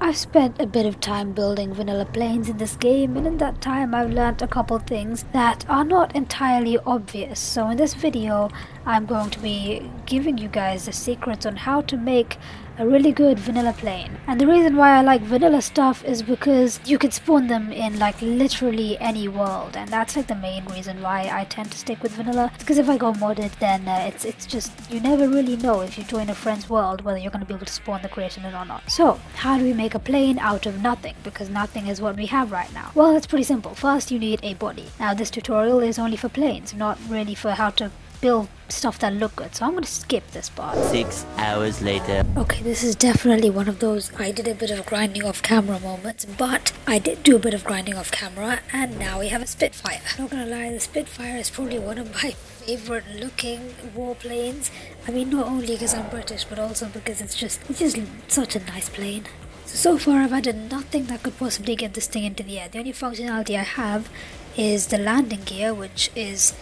I've spent a bit of time building vanilla planes in this game, and in that time I've learned a couple things that are not entirely obvious. So in this video I'm going to be giving you guys the secrets on how to make a really good vanilla plane. And the reason why I like vanilla stuff is because you can spawn them in like literally any world, and that's like the main reason why I tend to stick with vanilla. Because if I go modded, then it's just, you never really know if you join a friend's world whether you're going to be able to spawn the creation in or not. So how do we make a plane out of nothing? Because nothing is what we have right now. Well, it's pretty simple. First you need a body. Now this tutorial is only for planes, not really for how to build stuff that look good, so I'm going to skip this part. 6 hours later. Okay, this is definitely one of those I did a bit of grinding off camera moments, but I did do a bit of grinding off camera, and now we have a Spitfire. Not gonna lie, the Spitfire is probably one of my favorite looking warplanes. I mean, not only because I'm British, but also because it's just such a nice plane. So far I've added nothing that could possibly get this thing into the air. The only functionality I have is the landing gear, which is,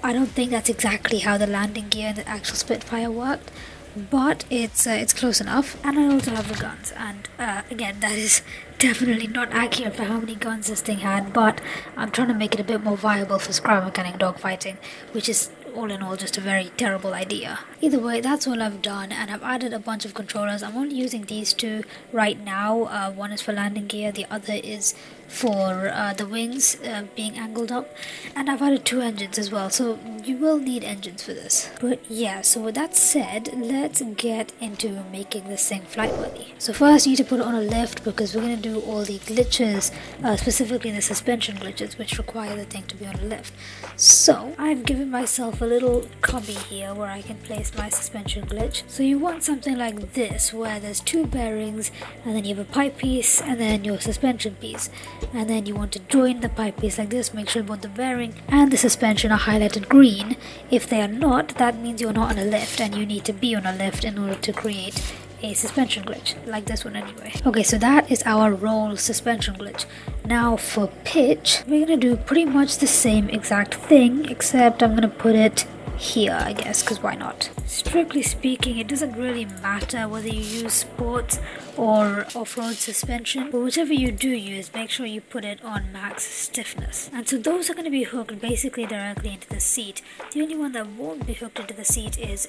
I don't think that's exactly how the landing gear in the actual Spitfire worked, but it's close enough. And I also have the guns, and again, that is definitely not accurate for how many guns this thing had, but I'm trying to make it a bit more viable for scrap mechanic dogfighting, which is all in all just a very terrible idea. Either way, that's all I've done, and I've added a bunch of controllers. I'm only using these two right now. One is for landing gear, the other is for the wings being angled up, and I've added 2 engines as well, so you will need engines for this. But yeah, so with that said, let's get into making this thing flight worthy. So first you need to put it on a lift, because we're going to do all the glitches, specifically the suspension glitches, which require the thing to be on a lift. So I've given myself a little cubby here where I can place my suspension glitch. So you want something like this, where there's 2 bearings, and then you have a pipe piece, and then your suspension piece. And then you want to join the pipe piece like this. Make sure both the bearing and the suspension are highlighted green. If they are not, that means you're not on a lift, and you need to be on a lift in order to create a suspension glitch, like this one anyway. Okay, so that is our roll suspension glitch. Now for pitch, we're gonna do pretty much the same exact thing, except I'm gonna put it here, I guess, because why not? Strictly speaking, it doesn't really matter whether you use sports or off-road suspension, but whichever you do use, make sure you put it on max stiffness. And so those are going to be hooked basically directly into the seat. The only one that won't be hooked into the seat is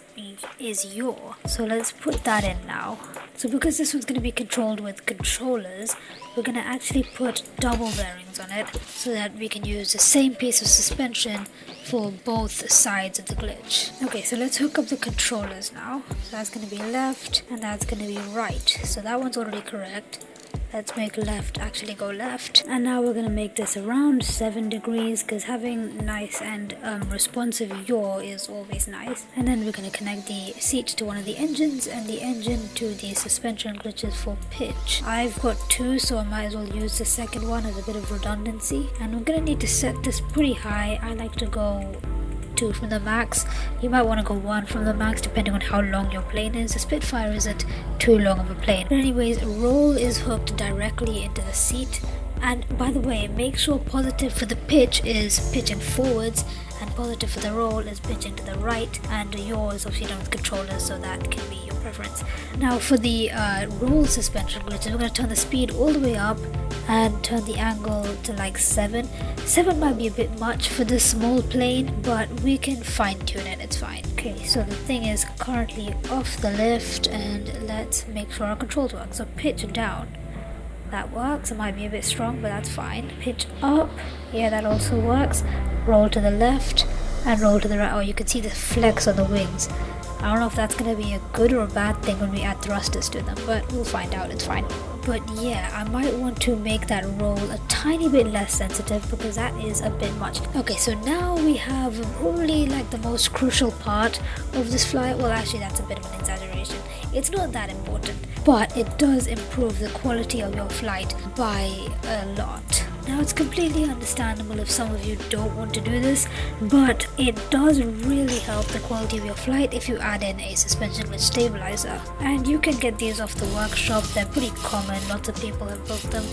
yaw. So let's put that in now. So because this one's going to be controlled with controllers, we're going to actually put double bearings on it so that we can use the same piece of suspension for both sides of the glitch. Okay, so let's hook up the controllers now. So that's going to be left, and that's going to be right. So that one's already correct. Let's make left actually go left. And now we're going to make this around 7 degrees, because having nice and responsive yaw is always nice. And then we're going to connect the seat to one of the engines, and the engine to the suspension glitches for pitch. I've got 2, so I might as well use the second one as a bit of redundancy. And we're going to need to set this pretty high. I like to go 2 from the max. You might want to go 1 from the max depending on how long your plane is. The Spitfire isn't too long of a plane. But anyways, roll is hooked directly into the seat. And by the way, make sure positive for the pitch is pitching forwards, and positive for the roll is pitching to the right, and yaw is obviously done with controllers, so that can be your preference. Now for the roll suspension glitches, we're going to turn the speed all the way up and turn the angle to like 7. 7 might be a bit much for this small plane, but we can fine tune it, it's fine. Okay, so the thing is currently off the lift, and let's make sure our controls work. So pitch down. That works. It might be a bit strong, but that's fine. Pitch up. Yeah, that also works. Roll to the left and roll to the right. Oh, you can see the flex on the wings. I don't know if that's going to be a good or a bad thing when we add thrusters to them, but we'll find out. It's fine. But yeah, I might want to make that roll a tiny bit less sensitive, because that is a bit much. Okay, so now we have probably like the most crucial part of this flight. Well, actually that's a bit of an exaggeration. It's not that important, but it does improve the quality of your flight by a lot. Now it's completely understandable if some of you don't want to do this, but it does really help the quality of your flight if you add in a suspension glitch stabilizer. And you can get these off the workshop, they're pretty common, lots of people have built them.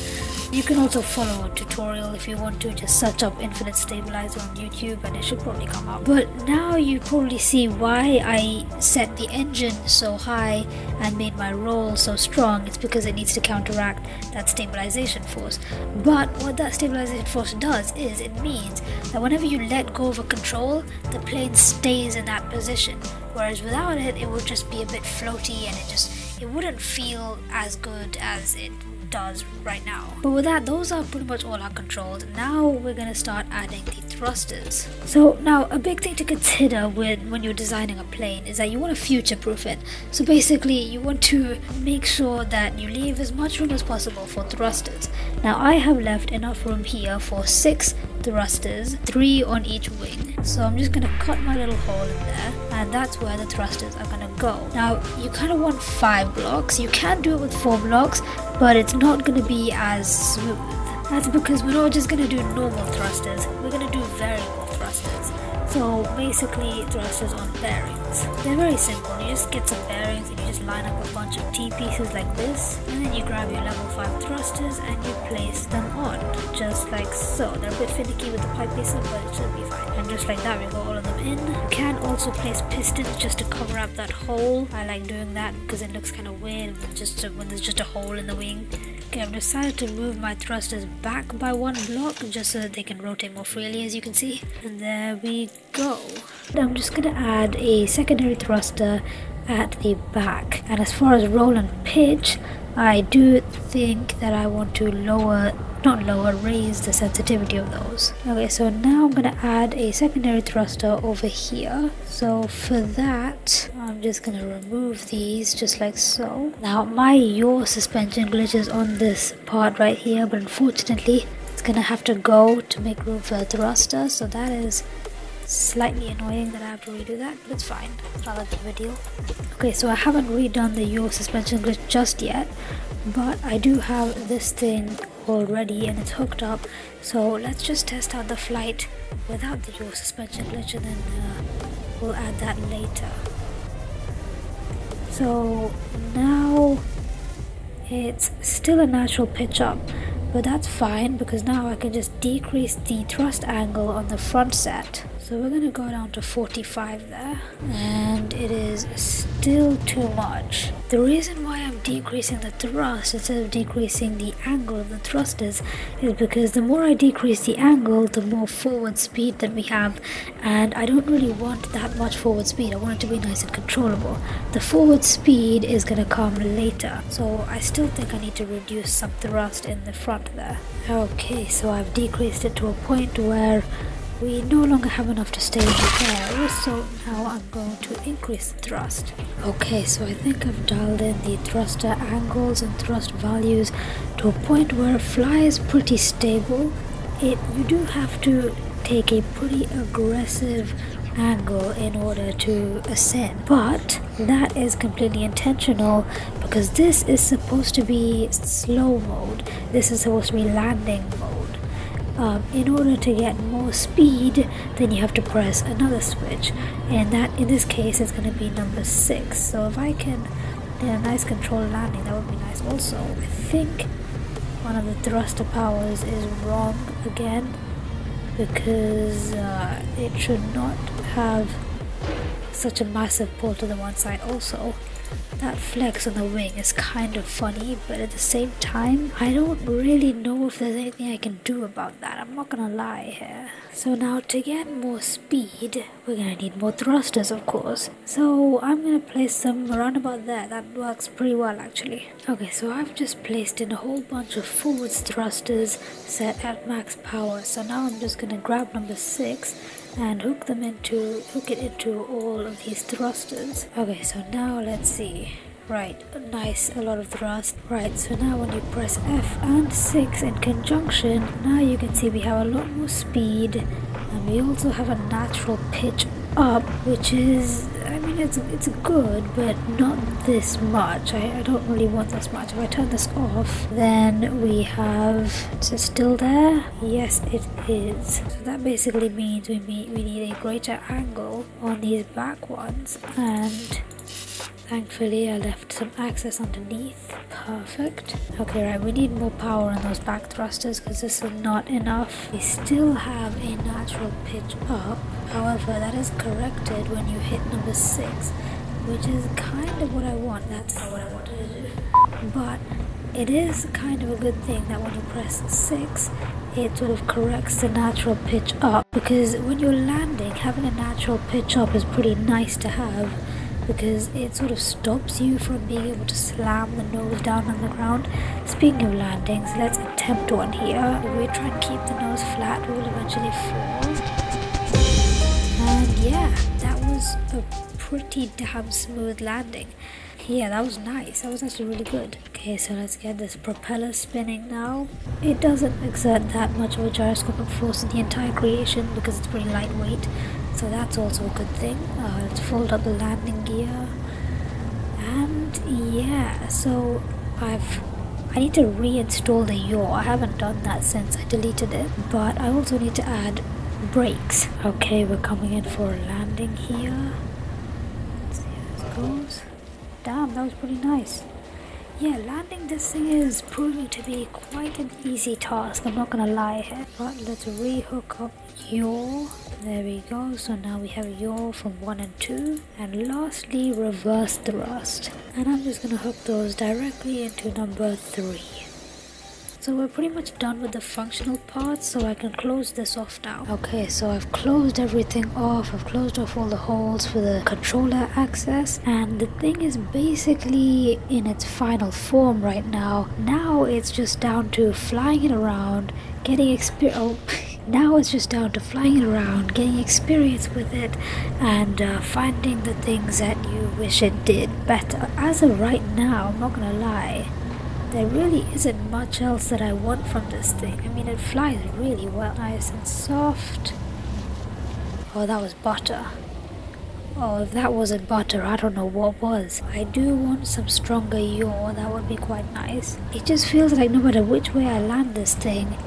You can also follow a tutorial if you want to, just search up infinite stabilizer on YouTube and it should probably come up. But now you probably see why I set the engine so high and made my roll so strong. It's because it needs to counteract that stabilization force. But what that stabilization force does is it means that whenever you let go of a control, the plane stays in that position, whereas without it, it would just be a bit floaty and it wouldn't feel as good as it does right now. But with that, those are pretty much all our controls. Now we're gonna start adding the thrusters. So now a big thing to consider when you're designing a plane is that you want to future-proof it. So basically you want to make sure that you leave as much room as possible for thrusters. Now I have left enough room here for 6 thrusters, 3 on each wing. So I'm just gonna cut my little hole in there, and that's where the thrusters are gonna go. Now you kind of want 5 blocks. You can do it with 4 blocks, but it's not gonna be as smooth. That's because we're not just gonna do normal thrusters, we're gonna do variable thrusters. So basically thrusters on bearings. They're very simple. You just get some bearings and you just line up a bunch of T-pieces like this, and then you grab your level 5 thrusters and you place them on, just like so. They're a bit finicky with the pipe pieces, but it should be fine. And just like that, we got all of them in. You can also place pistons just to cover up that hole. I like doing that because it looks kind of weird when there's just a hole in the wing. Okay, I've decided to move my thrusters back by 1 block just so that they can rotate more freely, as you can see. And there we go. I'm just gonna add a secondary thruster at the back. And as far as roll and pitch, I do think that I want to raise the sensitivity of those. Okay, so now I'm gonna add a secondary thruster over here. So for that, I'm just gonna remove these just like so. Now my yaw suspension glitches on this part right here, but unfortunately it's gonna have to go to make room for a thruster, so that is slightly annoying that I have to redo that, but it's fine. It's not that big of a deal. Okay, so I haven't redone the yaw suspension glitch just yet, but I do have this thing already and it's hooked up, so let's just test out the flight without the yaw suspension glitch, and then we'll add that later. So now it's still a natural pitch up, but that's fine because now I can just decrease the thrust angle on the front set. So we're gonna go down to 45 there, and it is still too much. The reason why I'm decreasing the thrust instead of decreasing the angle of the thrusters is because the more I decrease the angle, the more forward speed that we have, and I don't really want that much forward speed. I want it to be nice and controllable. The forward speed is gonna come later, so I still think I need to reduce some thrust in the front there. Okay, so I've decreased it to a point where we no longer have enough to stay in the air, so now I'm going to increase the thrust. Okay, so I think I've dialed in the thruster angles and thrust values to a point where it flies pretty stable. You do have to take a pretty aggressive angle in order to ascend, but that is completely intentional because this is supposed to be slow mode. This is supposed to be landing mode. In order to get more speed, then you have to press another switch, and that in this case is going to be number 6. So if I can get a nice controlled landing, that would be nice. Also, I think one of the thruster powers is wrong again, because it should not have such a massive pull to the one side. Also, that flex on the wing is kind of funny, but at the same time, I don't really know if there's anything I can do about that. I'm not gonna lie here. So now to get more speed, we're gonna need more thrusters, of course. So I'm gonna place them around about there. That works pretty well, actually. Okay, so I've just placed in a whole bunch of forward thrusters set at max power. So now I'm just gonna grab number 6 and hook it into all of these thrusters. Okay, so now let's see. Right, nice, a lot of thrust. Right, so now when you press F and 6 in conjunction, now you can see we have a lot more speed, and we also have a natural pitch up, which is I mean, it's good, but not this much. I don't really want this much. If I turn this off, then we have, is it still there? Yes, it is. So that basically means we need a greater angle on these back ones, and thankfully I left some access underneath. Perfect. Okay, right, we need more power on those back thrusters because this is not enough. We still have a natural pitch up. However, that is corrected when you hit number 6, which is kind of what I want. That's not what I wanted to do. But it is kind of a good thing that when you press 6, it sort of corrects the natural pitch up. Because when you're landing, having a natural pitch up is pretty nice to have, because it sort of stops you from being able to slam the nose down on the ground. Speaking of landings, let's attempt one here. If we try and keep the nose flat, we will eventually fall. And yeah, that was a pretty damn smooth landing. Yeah, that was nice. That was actually really good. Okay, so let's get this propeller spinning now. It doesn't exert that much of a gyroscopic force in the entire creation because it's pretty lightweight. So that's also a good thing. Let's fold up the landing gear. And yeah, so I need to reinstall the yaw. I haven't done that since I deleted it. But I also need to add brakes. Okay, we're coming in for a landing here. Let's see how this goes. Damn, that was pretty nice. Yeah, landing this thing is proving to be quite an easy task, I'm not gonna lie here. But let's re-hook up yaw. There we go, so now we have yaw from 1 and 2. And lastly, reverse thrust. And I'm just gonna hook those directly into number 3. So we're pretty much done with the functional parts, so I can close this off now. Okay, so I've closed everything off. I've closed off all the holes for the controller access, and the thing is basically in its final form right now. Now it's just down to flying it around, getting experience. Now it's just down to flying it around, getting experience with it, and finding the things that you wish it did better. As of right now, I'm not gonna lie, there really isn't much else that I want from this thing. I mean, it flies really well. Nice and soft. Oh, that was butter. Oh, if that wasn't butter, I don't know what was. I do want some stronger yaw, that would be quite nice. It just feels like no matter which way I land this thing,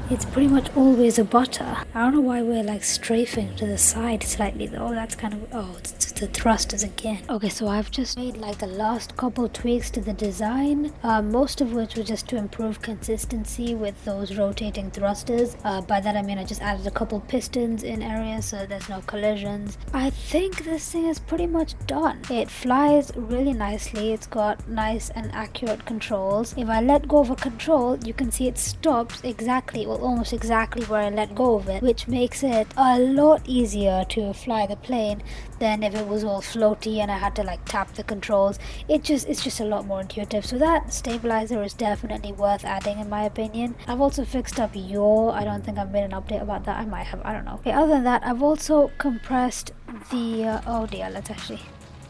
it's pretty much always a butter. I don't know why we're like strafing to the side slightly though. That's kind of, oh, it's the thrusters again. Okay, so I've just made like the last couple tweaks to the design, most of which were just to improve consistency with those rotating thrusters. By that I mean I just added a couple pistons in areas so there's no collisions. I think this thing is pretty much done. It flies really nicely. It's got nice and accurate controls. If I let go of a control, you can see it stops exactly, well, almost exactly where I let go of it, which makes it a lot easier to fly the plane than if it was all floaty and I had to like tap the controls. It's just a lot more intuitive. So that stabilizer is definitely worth adding in my opinion. I've also fixed up yaw. I don't think I've made an update about that. I might have, I don't know. Okay, other than that, I've also compressed the oh dear, let's actually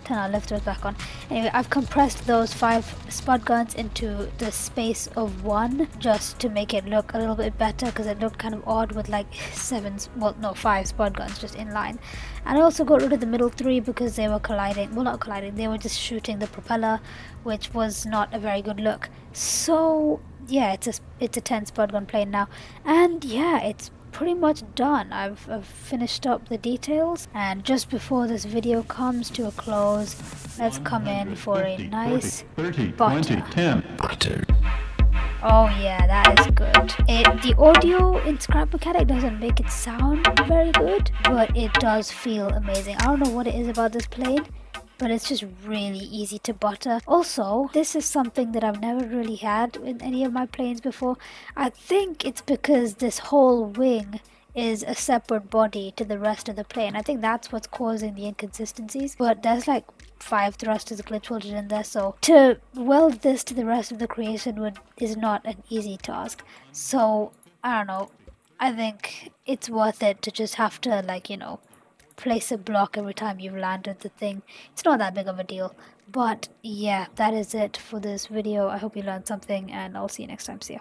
turn our lifters back on. Anyway, I've compressed those 5 spud guns into the space of 1 just to make it look a little bit better, because it looked kind of odd with like 5 spud guns just in line. And I also got rid of the middle 3 because they were colliding, well, not colliding, they were just shooting the propeller, which was not a very good look. So yeah, it's a 10 spud gun plane now, and yeah, it's pretty much done. I've finished up the details, and just before this video comes to a close, let's come in for a nice 30, butter. 20, 10. Butter. Oh yeah, that is good. The audio in Scrap Mechanic doesn't make it sound very good, but it does feel amazing. I don't know what it is about this plane, but it's just really easy to butter. Also, this is something that I've never really had in any of my planes before. I think it's because this whole wing is a separate body to the rest of the plane. I think that's what's causing the inconsistencies, but there's like 5 thrusters glitch welded in there, so to weld this to the rest of the creation is not an easy task. So I don't know, I think it's worth it to just have to, like, you know, place a block every time you've landed the thing. It's not that big of a deal. But yeah, that is it for this video. I hope you learned something, and I'll see you next time. See ya.